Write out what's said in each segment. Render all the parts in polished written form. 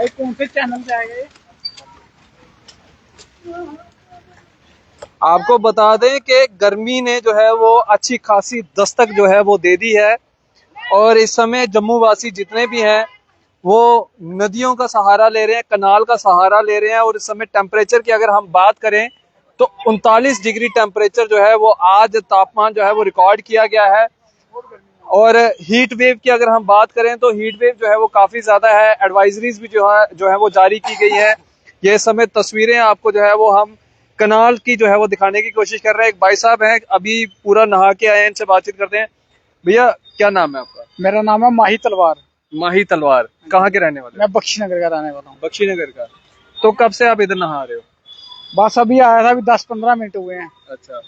भाई कौन से चैनल पे आएगा ये? आपको बता दें कि गर्मी ने जो है वो अच्छी खासी दस्तक जो है वो दे दी है और इस समय जम्मू वासी जितने भी हैं वो नदियों का सहारा ले रहे हैं, कनाल का सहारा ले रहे हैं। और इस समय टेम्परेचर की अगर हम बात करें तो 39 डिग्री टेम्परेचर जो है वो आज तापमान जो है वो रिकॉर्ड किया गया है। और हीट वेव की अगर हम बात करें तो हीट वेव जो है वो काफी ज्यादा है। एडवाइजरीज भी जो है वो जारी की गई है। ये समय तस्वीरें आपको जो है वो हम कनाल की जो है वो दिखाने की कोशिश कर रहे हैं। एक भाई साहब हैं, अभी पूरा नहा के आए हैं, इनसे बातचीत करते हैं। भैया क्या नाम है आपका? मेरा नाम है माही तलवार। माही तलवार। कहाँ के रहने वाले? मैं बख्शी नगर का रहने वाला हूँ। बख्शी नगर का। तो कब से आप इधर नहा रहे हो? बस अभी आया था, अभी 10-15 मिनट हुए हैं। अच्छा।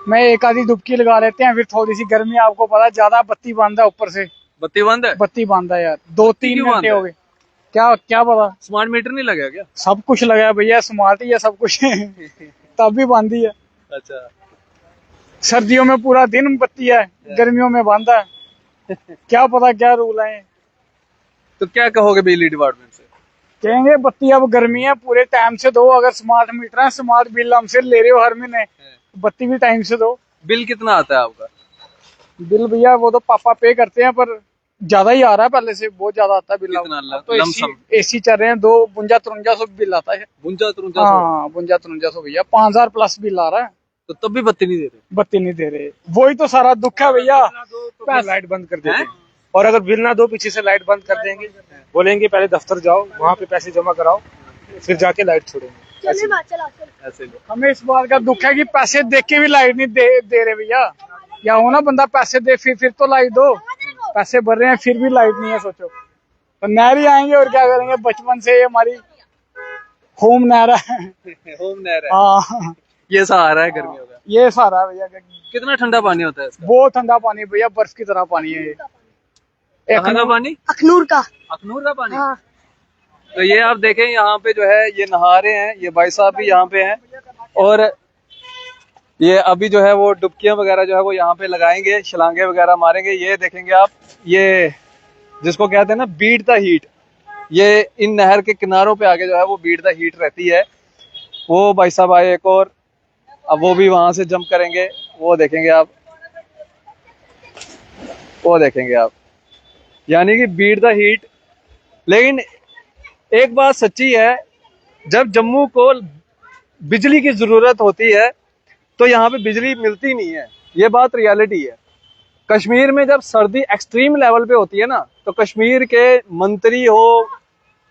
मैं एक आधी डुबकी लगा लेते हैं, फिर थोड़ी सी गर्मी, आपको पता है ज्यादा बत्ती बंद है ऊपर से। बत्ती बंद है? बत्ती बंद है यार, 2-3 क्यों बंद घंटे है? हो गए। क्या क्या पता। स्मार्ट मीटर नहीं लगा क्या? सब कुछ लगा है भैया, स्मार्ट ही है सब कुछ तब भी बंद ही है। अच्छा। सर्दियों में पूरा दिन बत्ती है, गर्मियों में बंद है। क्या पता क्या रूल है। तो क्या कहोगे बिजली डिपार्टमेंट से? कहेंगे बत्ती अब गर्मी है पूरे टाइम से दो। अगर स्मार्ट मीटर है, स्मार्ट बिल हमसे ले रहे हो हर महीने, बत्ती भी टाइम से दो। बिल कितना आता है आपका? बिल भैया वो तो पापा पे करते हैं, पर ज्यादा ही आ रहा है, पहले से बहुत ज्यादा आता है बिल। कितना? तो एसी चल रहे हैं, 52-53 बिल आता है। 52-53 हाँ 52-53 भैया, 5000 प्लस बिल आ रहा है। तो तब भी बत्ती नहीं दे रहे? बत्ती नहीं दे रहे, वही तो सारा दुख है भैया। लाइट बंद कर देते हैं, और अगर बिल ना दो पीछे से लाइट बंद कर देंगे। बोलेंगे पहले दफ्तर जाओ, वहाँ पे पैसे जमा कराओ, फिर जाके लाइट छोड़ेंगे। ऐसे हमें इस बात का दुख है कि पैसे देख के भी लाइट नहीं दे रहे भैया। या हो ना बंदा पैसे दे, फिर तो लाइट दो। पैसे भर रहे हैं फिर भी लाइट नहीं है, सोचो। तो नहर ही आएंगे और क्या करेंगे। बचपन से ये हमारी होम नहर है। होम नहर है। हाँ ये सहारा है गर्मियों का। ये सारा है भैया। कितना ठंडा पानी होता है इसका? बहुत ठंडा पानी भैया, बर्फ की तरह पानी है ये। कहाँ का पानी? अखनूर का। अखनूर का पानी। हाँ। तो ये आप देखें यहाँ पे जो है ये नहा रहे हैं, ये भाई साहब भी यहाँ पे हैं। और ये अभी जो है वो डुबकियां वगैरह जो है वो यहाँ पे लगाएंगे, छलांगे वगैरह मारेंगे। ये देखेंगे आप, ये जिसको कहते हैं ना बीट द हीट, ये इन नहर के किनारों पे आके जो है वो बीट द हीट रहती है। वो भाई साहब आए एक और, अब वो भी वहां से जंप करेंगे। वो देखेंगे आप, वो देखेंगे आप, यानी कि बीट द हीट। लेकिन एक बात सच्ची है, जब जम्मू को बिजली की जरूरत होती है तो यहाँ पे बिजली मिलती नहीं है। ये बात रियलिटी है। कश्मीर में जब सर्दी एक्सट्रीम लेवल पे होती है ना, तो कश्मीर के मंत्री हो,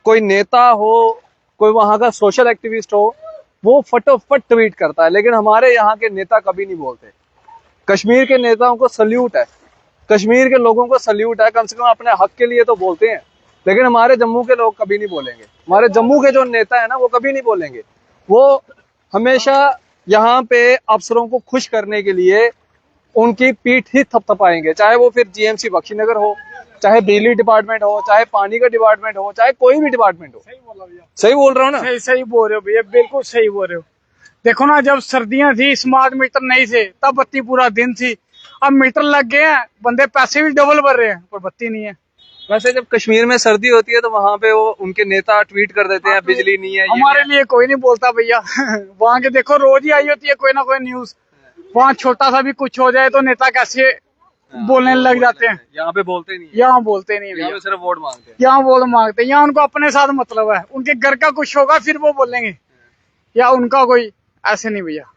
कोई नेता हो, कोई वहां का सोशल एक्टिविस्ट हो, वो फटोफट ट्वीट करता है। लेकिन हमारे यहाँ के नेता कभी नहीं बोलते। कश्मीर के नेताओं को सल्यूट है, कश्मीर के लोगों को सल्यूट है, कम से कम अपने हक के लिए तो बोलते हैं। लेकिन हमारे जम्मू के लोग कभी नहीं बोलेंगे। हमारे जम्मू के जो नेता है ना, वो कभी नहीं बोलेंगे। वो हमेशा यहाँ पे अफसरों को खुश करने के लिए उनकी पीठ ही थपथपाएंगे, चाहे वो फिर जीएमसी बख्शी नगर हो, चाहे बिजली डिपार्टमेंट हो, चाहे पानी का डिपार्टमेंट हो, चाहे कोई भी डिपार्टमेंट हो। सही बोल रहा हूँ ना? सही बोल रहे हो भैया, बिल्कुल सही बोल रहे हो। देखो ना, जब सर्दियां थी, स्मार्ट मीटर नहीं थे, तब बत्ती पूरा दिन थी। अब मीटर लग गए हैं, बंदे पैसे भी डबल भर रहे हैं, पर बत्ती नहीं है। वैसे जब कश्मीर में सर्दी होती है तो वहां पे वो उनके नेता ट्वीट कर देते हैं बिजली नहीं है। हमारे लिए कोई नहीं बोलता भैया वहां के देखो रोज ही आई होती है कोई ना कोई न्यूज। वहाँ छोटा सा भी कुछ हो जाए तो नेता कैसे बोलने लग जाते हैं। यहाँ पे बोलते नहीं है। यहाँ बोलते नहीं भैया, सिर्फ वोट मांगते हैं। यहाँ वोट मांगते हैं। यहाँ उनको अपने साथ मतलब है, उनके घर का कुछ होगा फिर वो बोलेंगे, या उनका कोई ऐसे नहीं भैया।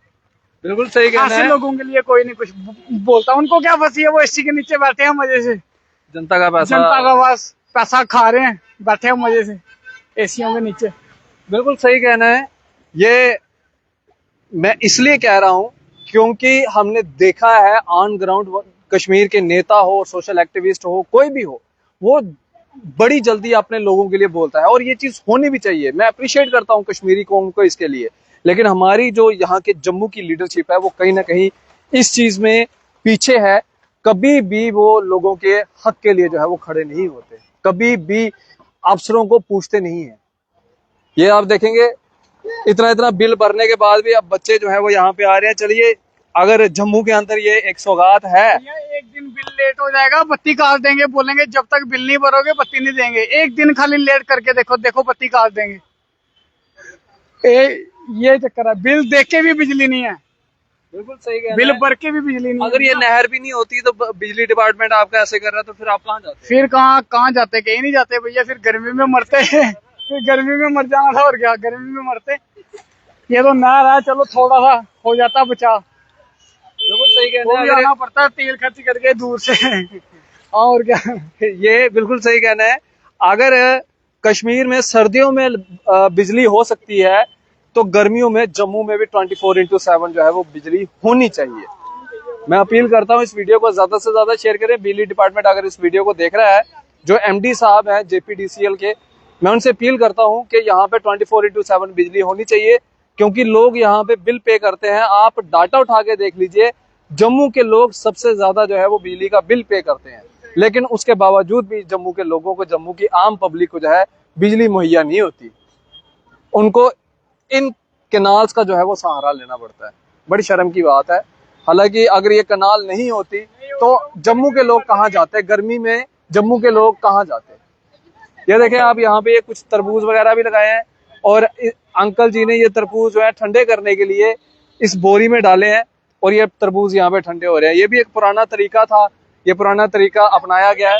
बिल्कुल सही कहना है। ऐसे लोगों के लिए कोई नहीं कुछ बोलता। उनको क्या फंसी है, वो एसी के नीचे बैठे हैं मजे से। जनता का पैसा, जनता का बस पैसा खा रहे हैं, बैठे हैं मजे से एसीओं के नीचे। बिल्कुल सही कहना है। ये मैं इसलिए कह रहा हूँ क्योंकि हमने देखा है ऑन ग्राउंड, कश्मीर के नेता हो, सोशल एक्टिविस्ट हो, कोई भी हो, वो बड़ी जल्दी अपने लोगों के लिए बोलता है। और ये चीज होनी भी चाहिए। मैं अप्रिशिएट करता हूँ कश्मीरी कौम को इसके लिए। लेकिन हमारी जो यहाँ के जम्मू की लीडरशिप है वो कहीं ना कहीं इस चीज में पीछे है। कभी भी वो लोगों के हक के लिए जो है वो खड़े नहीं होते, कभी भी अफसरों को पूछते नहीं है। ये आप देखेंगे, इतना इतना बिल भरने के बाद भी अब बच्चे जो है वो यहाँ पे आ रहे हैं। चलिए अगर जम्मू के अंदर ये एक सौगात है। एक दिन बिल लेट हो जाएगा, बत्ती काट देंगे, बोलेंगे जब तक बिल नहीं भरोगे बत्ती नहीं देंगे। एक दिन खाली लेट करके देखो, देखो बत्ती काट देंगे। ये चक्कर है, बिल देख के भी बिजली नहीं है। बिल्कुल सही कह बिल भर के भी बिजली नहीं अगर है। ये नहर भी नहीं होती तो बिजली डिपार्टमेंट आपका ऐसे कर रहा है, तो फिर आप कहाँ जाते? फिर कहाँ जाते, कहीं नहीं जाते भैया, फिर गर्मी में मरते फिर गर्मी में मर जाना था और क्या, गर्मी में मरते। ये तो नहर है, चलो थोड़ा सा हो जाता बचाव। बिल्कुल सही वो भी कहना आना पड़ता है तेल खर्च करके दूर से और क्या। है। ये बिल्कुल सही कहना है। अगर कश्मीर में सर्दियों में बिजली हो सकती है तो गर्मियों में जम्मू में भी 24/7 जो है वो बिजली होनी चाहिए। मैं अपील करता हूँ इस वीडियो को ज्यादा से ज्यादा शेयर करें। बिजली डिपार्टमेंट अगर इस वीडियो को देख रहा है, जो एमडी साहब हैं जेपीडीसीएल के, मैं उनसे अपील करता हूँ कि यहाँ पे 24/7 बिजली होनी चाहिए, क्योंकि लोग यहाँ पे बिल पे करते हैं। आप डाटा उठा के देख लीजिए, जम्मू के लोग सबसे ज्यादा जो है वो बिजली का बिल पे करते हैं, लेकिन उसके बावजूद भी जम्मू के लोगों को, जम्मू की आम पब्लिक को जो है बिजली मुहैया नहीं होती। उनको इन कैनाल्स का जो है वो सहारा लेना पड़ता है। बड़ी शर्म की बात है। हालांकि अगर ये कैनाल नहीं होती तो जम्मू के लोग कहाँ जाते, गर्मी में जम्मू के लोग कहाँ जाते। ये देखें आप, यहाँ पे ये कुछ तरबूज वगैरह भी लगाए हैं और अंकल जी ने ये तरबूज जो है ठंडे करने के लिए इस बोरी में डाले हैं और ये तरबूज यहाँ पे ठंडे हो रहे हैं। ये भी एक पुराना तरीका था, ये पुराना तरीका अपनाया गया है।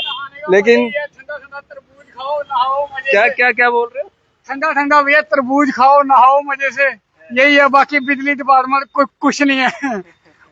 लेकिन ठंडा ठंडा तरबूज खाओ, नहाओ मजे क्या से। क्या क्या बोल रहे हो? ठंडा ठंडा भैया तरबूज खाओ, नहाओ मजे से, यही है। बाकी बिजली डिपार्टमेंट कुछ नहीं है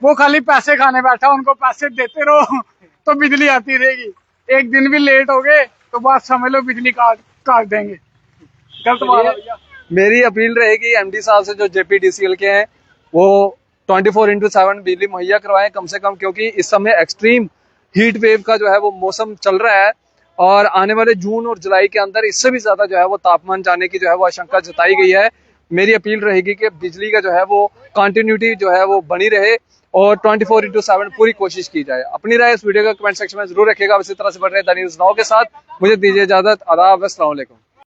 वो खाली पैसे खाने बैठा, उनको पैसे देते रहो तो बिजली आती रहेगी। एक दिन भी लेट हो गए तो बात समझ लो बिजली काट देंगे। गलत बात है भैया। मेरी अपील रहेगी एमडी साहब से, जो जेपीडीसीएल के हैं, वो 24/7 बिजली मुहैया करवाएं कम से कम, क्योंकि इस समय एक्सट्रीम हीट वेव का जो है वो मौसम चल रहा है और आने वाले जून और जुलाई के अंदर इससे भी ज्यादा जो है वो तापमान जाने की जो है वो आशंका जताई गई है। मेरी अपील रहेगी कि बिजली का जो है वो कंटिन्यूटी जो है वो बनी रहे और 24/7 पूरी कोशिश की जाए। अपनी राय इस वीडियो का कमेंट सेक्शन में जरूर रखिएगा। इसी तरह से बढ़ रहे द न्यूज़ नाउ के साथ मुझे दीजिए इजाजत। आदाब, अस्सलाम वालेकुम।